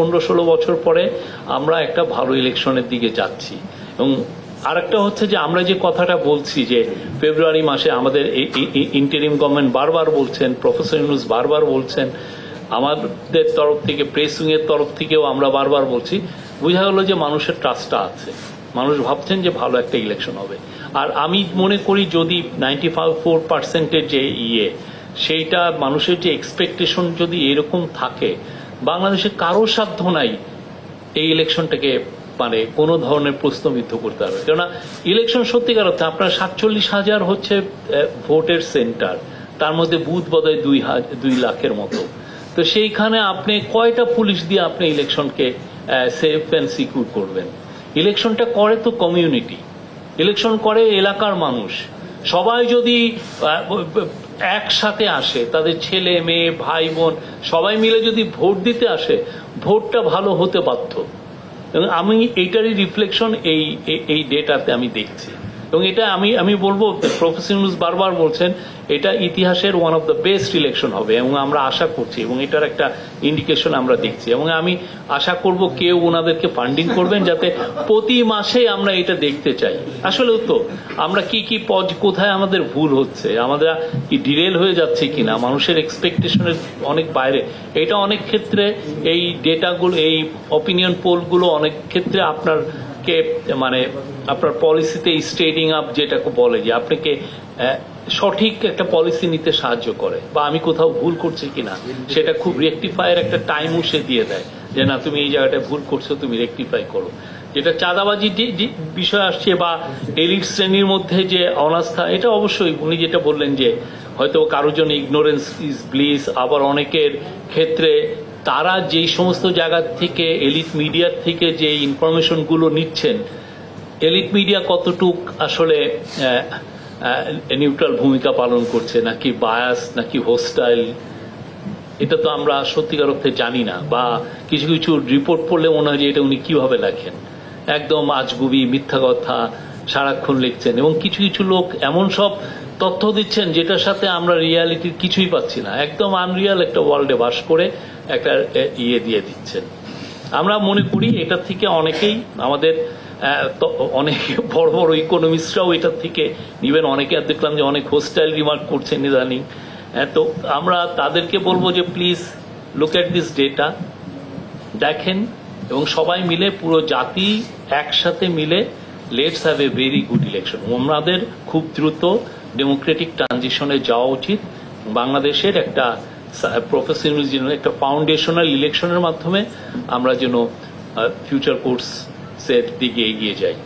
15-16 বছর পরে আমরা একটা ভালো ইলেকশনের দিকে যাচ্ছি। এবং আরেকটা হচ্ছে যে আমরা যে কথাটা বলছি যে ফেব্রুয়ারি মাসে আমাদের ইন্টারিম গভর্নমেন্ট বারবার বলছেন, প্রফেসর ইউনূস বারবার বলছেন, আমাদের তরফ থেকে প্রেস উইং এর তরফ থেকেও আমরা বারবার বলছি, বোঝা গেল যে মানুষের ট্রাস্টটা আছে, মানুষ ভাবছেন যে ভালো একটা ইলেকশন হবে। আর আমি মনে করি যদি 94% যে সেইটা মানুষের যে এক্সপেকটেশন যদি এরকম থাকে, বাংলাদেশে কারো সাধ্য নাই এই ইলেকশনটাকে মানে কোনো ধরনের প্রশ্নবিদ্ধ করতে হবে। কেননা ইলেকশন সত্যিকার অর্থে আপনার 47,000 হচ্ছে ভোটের সেন্টার, তার মধ্যে বুথ বোধহয় 2 লাখের মতো। তো সেইখানে আপনি কয়টা পুলিশ দিয়ে আপনি ইলেকশনকে সেফ অ্যান্ড সিকিউর করবেন? ইলেকশনটা করে তো কমিউনিটি, ইলেকশন করে এলাকার মানুষ। সবাই যদি একসাথে আসে, তাদের ছেলে মেয়ে ভাই বোন সবাই মিলে যদি ভোট দিতে আসে, ভোটটা ভালো হতে বাধ্য। এবং আমি এইটারই রিফ্লেকশন এই ডেটাতে আমি দেখছি। এবং এটা আমি বলবো, প্রফেসর ইউনূস বারবার বলছেন এটা ইতিহাসের one of the best election হবে, এবং আমরা আশা করছি, এবং এটার একটা ইন্ডিকেশন আমরা দেখছি। এবং আমি আশা করব কেউ ওনাদেরকে ফান্ডিং করবেন যাতে প্রতি মাসে আমরা এটা দেখতে চাই। আসলে তো আমরা কি কোথায় আমাদের ভুল হচ্ছে, আমরা কি ডিরেল হয়ে যাচ্ছে কিনা, মানুষের এক্সপেকটেশনের অনেক বাইরে। এটা অনেক ক্ষেত্রে এই ডেটাগুলো, এই অপিনিয়ন পোলগুলো অনেক ক্ষেত্রে আপনাকে মানে আপনার পলিসিতে স্টেডিং আপ যেটাকে বলে, যে আপনাকে সঠিক একটা পলিসি নিতে সাহায্য করে, বা আমি কোথাও ভুল করছি কিনা সেটা খুব রেকটিফাইয়ের একটা টাইমও সে দিয়ে দেয়, যে না তুমি এই জায়গাটা ভুল করছো, তুমি রেকটিফাই করো। যেটা চাঁদাবাজি বিষয় আসছে বা এলিট শ্রেণীর মধ্যে যে অনাস্থা, এটা অবশ্যই উনি যেটা বললেন যে হয়তো কারোর জন্য ইগনোরেন্স ইজ ব্লিস, আবার অনেকের ক্ষেত্রে তারা যেই সমস্ত জায়গা থেকে এলিট মিডিয়ার থেকে যে ইনফরমেশনগুলো নিচ্ছেন, এলিট মিডিয়া কতটুক আসলে নিউট্রাল ভূমিকা পালন করছে, নাকি বায়াস, নাকি হোস্টাইল, এটা তো আমরা সত্যিকার অর্থে জানি না। বা কিছু কিছু রিপোর্ট পড়লে মনে হয় যে এটা উনি কিভাবে লেখেন, একদম আজগুবি মিথ্যা কথা সারাক্ষণ লিখছেন। এবং কিছু কিছু লোক এমন সব তথ্য দিচ্ছেন যেটার সাথে আমরা রিয়ালিটির কিছুই পাচ্ছি না, একদম আনরিয়াল একটা ওয়ার্ল্ডে বাস করে একটা দিয়ে দিচ্ছেন। আমরা মনে করি এটা থেকে অনেকেই আমাদের অনেক বড় বড় ইকোনমিস্টরাও এটার থেকে নিবেন, অনেকে দেখলাম যে অনেক হোস্টাইল রিমার্ক করছেন ইদানিং। তো আমরা তাদেরকে বলবো যে please look at this data, দেখেন, এবং সবাই মিলে পুরো জাতি একসাথে মিলে let's have a very good election. আমাদের খুব দ্রুত ডেমোক্রেটিক ট্রানজিশনে যাওয়া উচিত। বাংলাদেশের একটা প্রফেসর ইউনূস যেন একটা ফাউন্ডেশনাল ইলেকশনের মাধ্যমে আমরা যেন ফিউচার কোর্সের দিকে এগিয়ে যাই।